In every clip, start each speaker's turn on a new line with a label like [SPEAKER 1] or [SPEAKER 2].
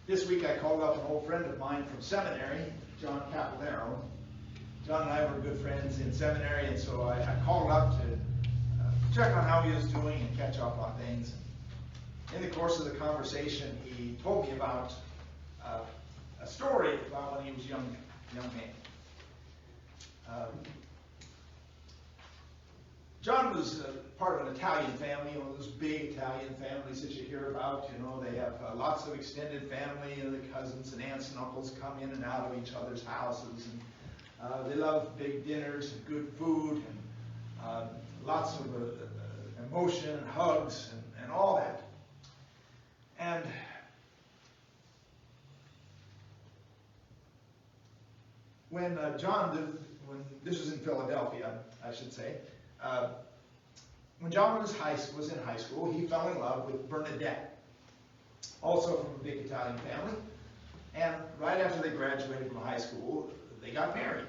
[SPEAKER 1] This week I called up an old friend of mine from seminary, John Capolero. John and I were good friends in seminary, and so I called up to check on how he was doing and catch up on things. In the course of the conversation, he told me about a story about when he was young man. John was part of an Italian family, one of those big Italian families that you hear about. You know, they have lots of extended family, and the cousins and aunts and uncles come in and out of each other's houses. And they love big dinners and good food and lots of emotion and hugs and all that. And when this was in Philadelphia, I should say, when John was in high school, he fell in love with Bernadette, also from a big Italian family. And right after they graduated from high school, they got married.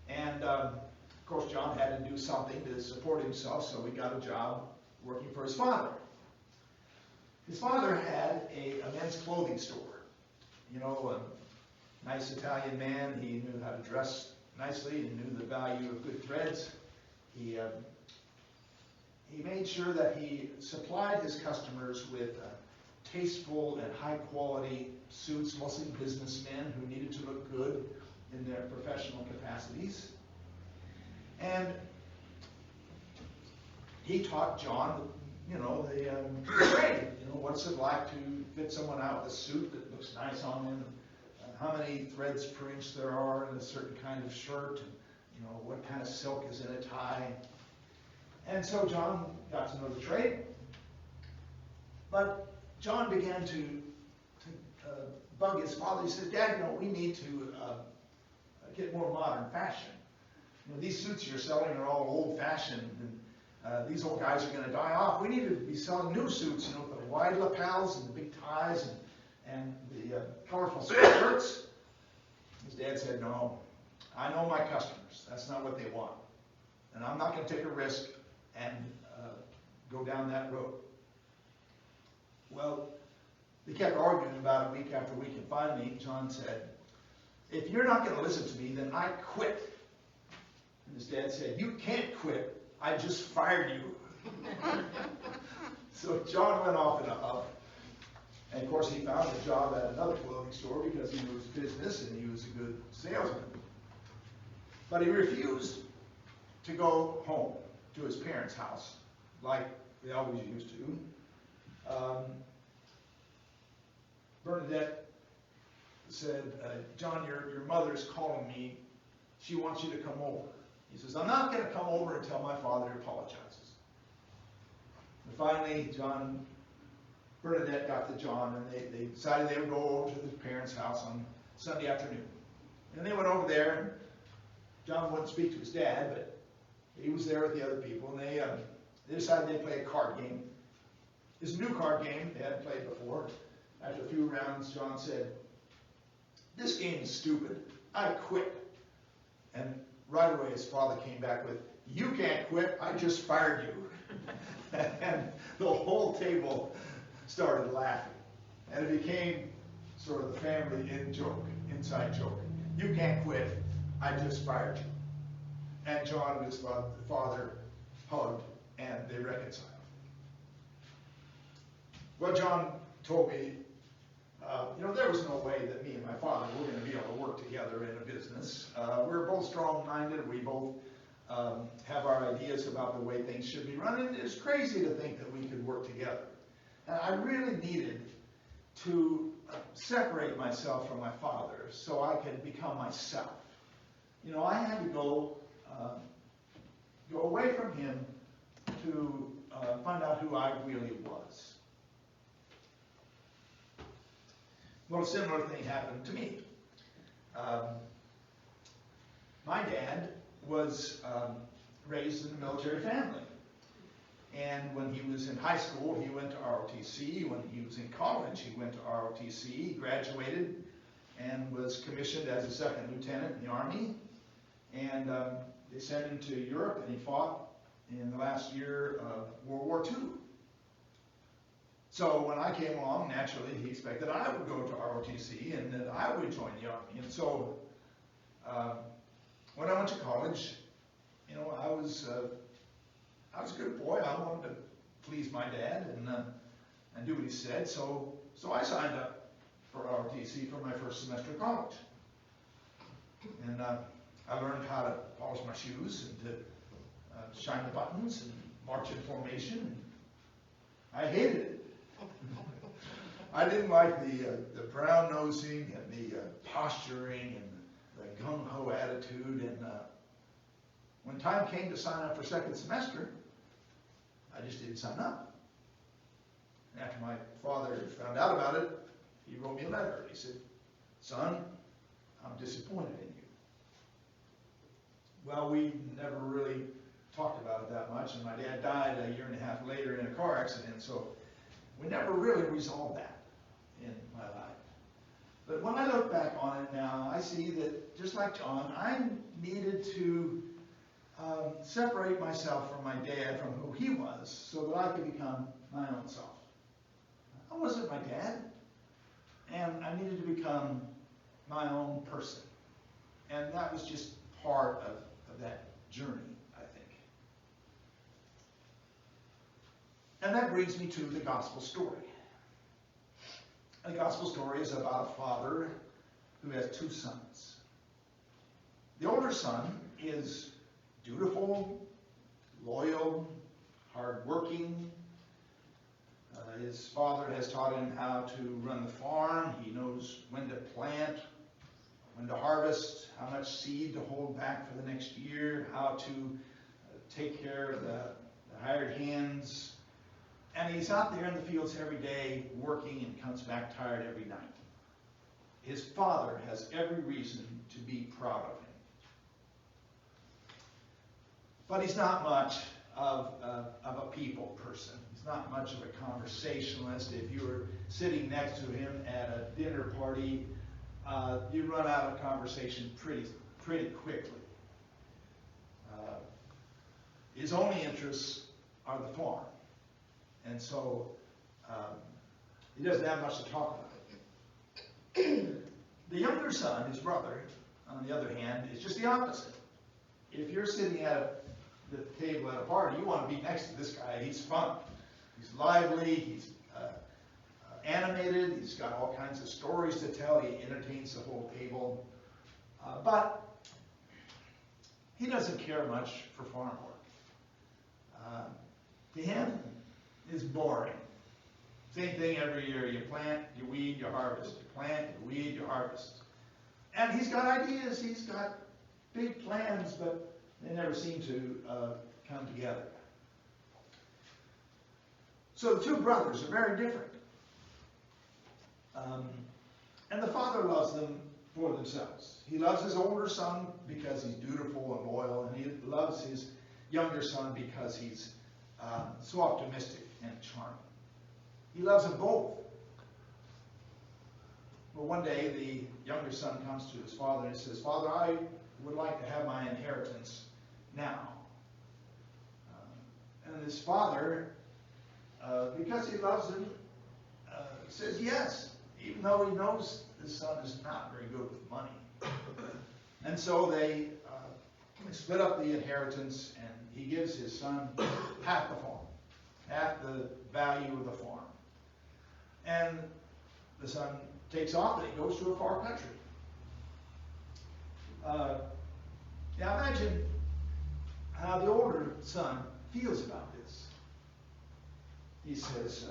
[SPEAKER 1] And of course, John had to do something to support himself, so he got a job working for his father. His father had a men's clothing store. You know, a nice Italian man. He knew how to dress nicely and knew the value of good threads. He made sure that he supplied his customers with tasteful and high-quality suits, mostly businessmen who needed to look good in their professional capacities. And he taught John, you know, the trade. You know, what's it like to fit someone out with a suit that looks nice on them, and how many threads per inch there are in a certain kind of shirt, and you know, what kind of silk is in a tie. And so John got to know the trade. But John began to bug his father. He said, "Dad, you know, we need to get more modern fashion. You know, these suits you're selling are all old-fashioned, and these old guys are going to die off. We need to be selling new suits, you know, with the wide lapels and the big ties and the colorful skirts." His dad said, "No, I know my customers. That's not what they want. And I'm not going to take a risk and go down that road." Well, they kept arguing about it week after week, and finally John said, "If you're not going to listen to me, then I quit." And his dad said, "You can't quit. I just fired you." So John went off in a huff. And of course he found a job at another clothing store because he knew his business and he was a good salesman. But he refused to go home to his parents' house like they always used to. Bernadette said, "John, your mother's calling me. She wants you to come over." He says, "I'm not going to come over until my father apologizes." And finally, Bernadette got to John, and they decided they would go over to his parents' house on Sunday afternoon. And they went over there, and John wouldn't speak to his dad, but he was there with the other people, and they decided they'd play a card game. It's a new card game they hadn't played before. After a few rounds, John said, "This game is stupid. I quit." And right away his father came back with, "You can't quit. I just fired you." And the whole table started laughing. And it became sort of the family inside joke. "You can't quit. I just fired you." And John and his father hugged, and they reconciled. Well, John told me, there was no way that me and my father were going to be able to work together in a business. We're both strong-minded. We both have our ideas about the way things should be run, and it's crazy to think that we could work together. And I really needed to separate myself from my father so I could become myself. You know, I had to go away from him to find out who I really was. Well, a similar thing happened to me. My dad was raised in a military family. And when he was in high school, he went to ROTC. When he was in college, he went to ROTC, graduated, and was commissioned as a second lieutenant in the Army. And they sent him to Europe, and he fought in the last year of World War II. So when I came along, naturally, he expected I would go to ROTC and that I would join the Army. And so when I went to college, you know, I was a good boy. I wanted to please my dad and do what he said. So I signed up for ROTC for my first semester of college. And I learned how to polish my shoes and to shine the buttons and march in formation. I hated it. I didn't like the brown nosing and the posturing and the gung-ho attitude. And when time came to sign up for second semester, I just didn't sign up. And after my father found out about it, he wrote me a letter. He said, "Son, I'm disappointed in you." Well, we never really talked about it that much, and my dad died a year and a half later in a car accident, so we never really resolved that in my life. But when I look back on it now, I see that, just like John, I needed to separate myself from my dad, from who he was, so that I could become my own self. I wasn't my dad, and I needed to become my own person. And that was just part of that journey, I think. And that brings me to the gospel story. The gospel story is about a father who has two sons. The older son is dutiful, loyal, hardworking. His father has taught him how to run the farm. He knows when to plant, when to harvest, how much seed to hold back for the next year, how to take care of the hired hands. And he's out there in the fields every day working and comes back tired every night. His father has every reason to be proud of him. But he's not much of a people person. He's not much of a conversationalist. If you were sitting next to him at a dinner party, you run out of conversation pretty quickly. His only interests are the farm. And so he doesn't have much to talk about. The younger son, his brother, on the other hand, is just the opposite. If you're sitting at the table at a party, you want to be next to this guy. He's fun. He's lively. He's animated. He's got all kinds of stories to tell. He entertains the whole table. But he doesn't care much for farm work. To him, it's boring. Same thing every year. You plant, you weed, you harvest. You plant, you weed, you harvest. And he's got ideas. He's got big plans, but they never seem to come together. So the two brothers are very different. And the father loves them for themselves. He loves his older son because he's dutiful and loyal, and he loves his younger son because he's so optimistic and charming. He loves them both. Well, one day the younger son comes to his father and says, "Father, I would like to have my inheritance now." And his father, because he loves him, says yes, even though he knows his son is not very good with money. And so they split up the inheritance, and he gives his son half the farm, half the value of the farm. And the son takes off and he goes to a far country. Now imagine how the older son feels about this. He says,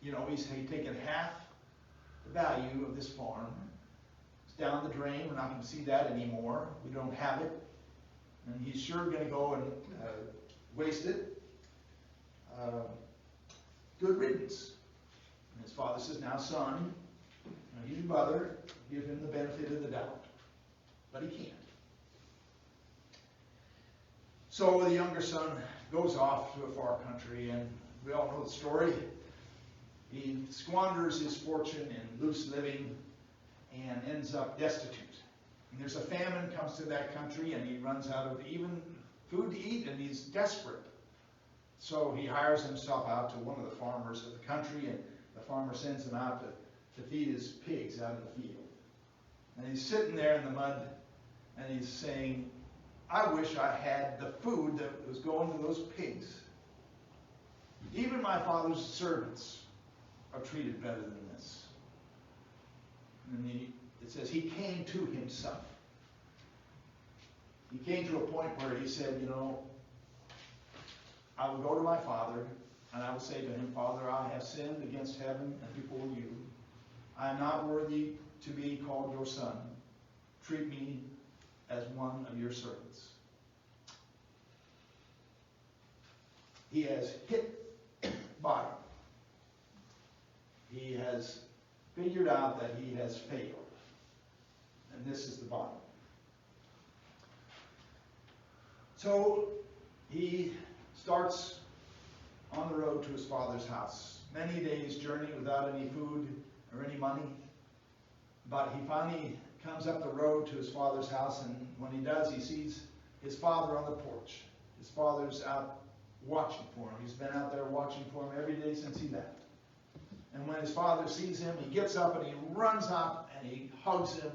[SPEAKER 1] he's taken half the value of this farm. It's down the drain. We're not going to see that anymore. We don't have it. And he's sure going to go and waste it. Good riddance. And his father says, "Now, son, he's your brother. Give him the benefit of the doubt." But he can't. So the younger son goes off to a far country, and we all know the story. He squanders his fortune in loose living and ends up destitute. And there's a famine comes to that country, and he runs out of even food to eat, and he's desperate. So he hires himself out to one of the farmers of the country, and the farmer sends him out to feed his pigs out in the field. And he's sitting there in the mud, and he's saying, I wish I had the food that was going to those pigs. Even my father's servants are treated better than this. And it says he came to himself. He came to a point where he said, you know, I will go to my father, and I will say to him, Father, I have sinned against heaven and before you. I am not worthy to be called your son. Treat me as one of your servants. He has hit bottom. He has figured out that he has failed. And this is the bottom. So he starts on the road to his father's house. Many days' journey without any food or any money. But he finally comes up the road to his father's house, and when he does, he sees his father on the porch. His father's out watching for him. He's been out there watching for him every day since he left. And when his father sees him, he gets up and he runs up and he hugs him,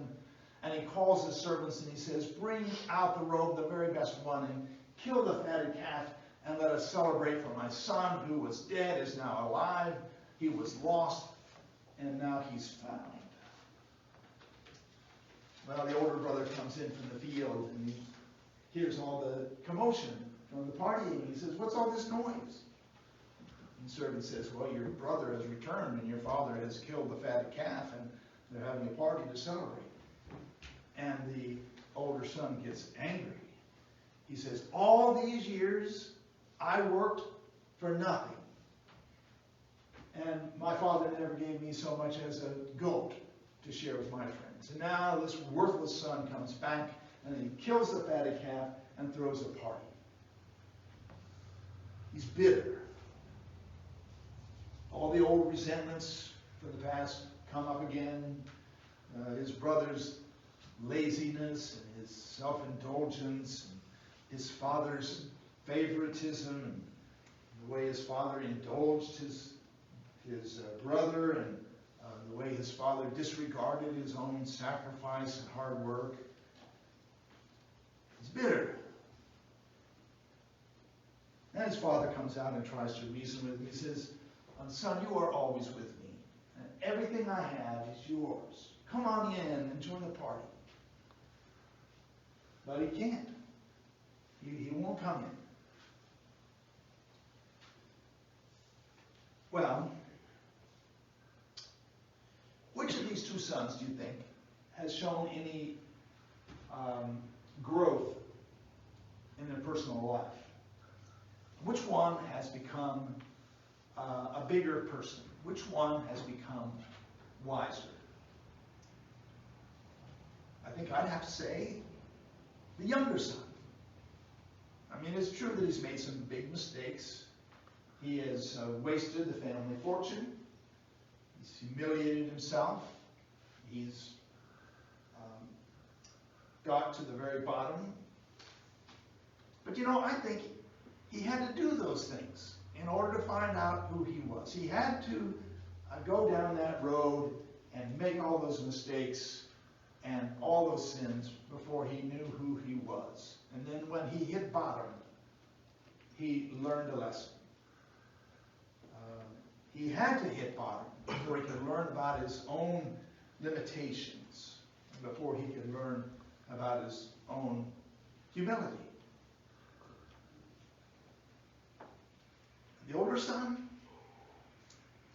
[SPEAKER 1] and he calls his servants and he says, bring out the robe, the very best one, and kill the fatted calf, and let us celebrate, for my son who was dead is now alive. He was lost, and now he's found. Well, the older brother comes in from the field, and he hears all the commotion from the party, and he says, what's all this noise? And the servant says, well, your brother has returned, and your father has killed the fatted calf, and they're having a party to celebrate. And the older son gets angry. He says, all these years I worked for nothing. And my father never gave me so much as a goat to share with my friends. And now this worthless son comes back and he kills the fatted calf and throws a party. He's bitter. All the old resentments from the past come up again. His brother's laziness and his self-indulgence, and his father's favoritism, and the way his father indulged his brother, and the way his father disregarded his own sacrifice and hard work. He's bitter. And his father comes out and tries to reason with him. He says, son, you are always with me. And everything I have is yours. Come on in and join the party. But he can't. He won't come in. Well, which of these two sons, do you think, has shown any growth in their personal life? Which one has become a bigger person? Which one has become wiser? I think I'd have to say the younger son. I mean, it's true that he's made some big mistakes. He has wasted the family fortune. He's humiliated himself. He's got to the very bottom. But you know, I think he had to do those things in order to find out who he was. He had to go down that road and make all those mistakes and all those sins before he knew who he was. And then when he hit bottom, he learned a lesson. He had to hit bottom before he could learn about his own limitations, before he could learn about his own humility. The older son,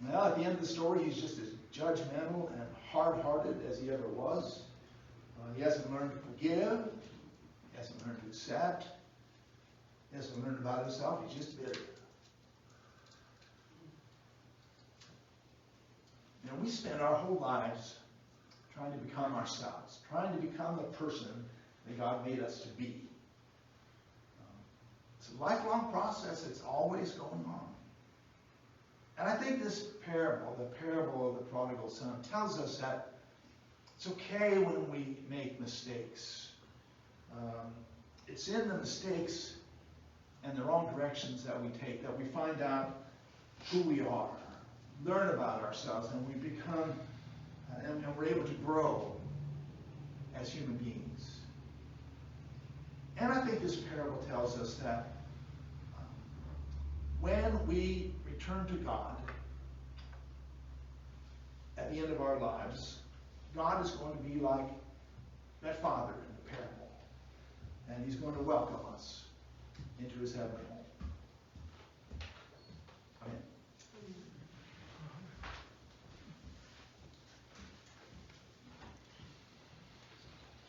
[SPEAKER 1] well, at the end of the story, he's just as judgmental and hard-hearted as he ever was. He hasn't learned to forgive. He hasn't learned to accept. He hasn't learned about himself. He's just bitter. You know, we spend our whole lives trying to become ourselves, trying to become the person that God made us to be. It's a lifelong process. It's always going on. And I think this parable, the parable of the prodigal son, tells us that it's okay when we make mistakes. It's in the mistakes and the wrong directions that we take, that we find out who we are, learn about ourselves, and we become, and we're able to grow as human beings. And I think this parable tells us that when we return to God at the end of our lives, God is going to be like that father in the parable, and he's going to welcome us into his heavenly home.